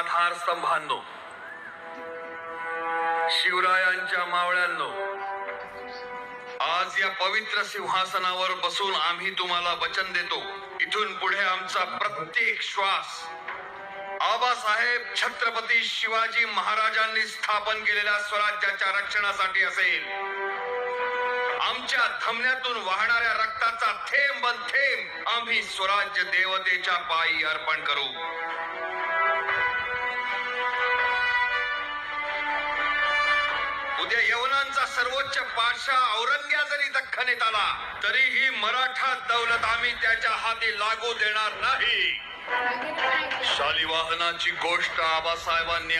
आधारस्तंभांनो, शिवरायांच्या मावळ्यांनो, आज या पवित्र सिंहासनावर बसून आम्ही तुम्हाला वचन देतो, इथून पुढे आमचा प्रत्येक श्वास आबासाहेब छत्रपती शिवाजी महाराजांनी स्थापन केलेल्या स्वराज्याच्या रक्षणासाठी असेल. आमच्या धमन्यातून वाहणाऱ्या रक्ताचा थेंब थेंब आम्ही स्वराज्य देवतेच्या पायी अर्पण करू. उद्या यवनांचा सर्वोच्च बादशाह औरंग्या जरी दख्खनेत आला तरीही मराठा दौलत आम्ही त्याच्या हाती लागू देणार नाही. शालिवाहनाची गोष्ट आबासाहेबांनी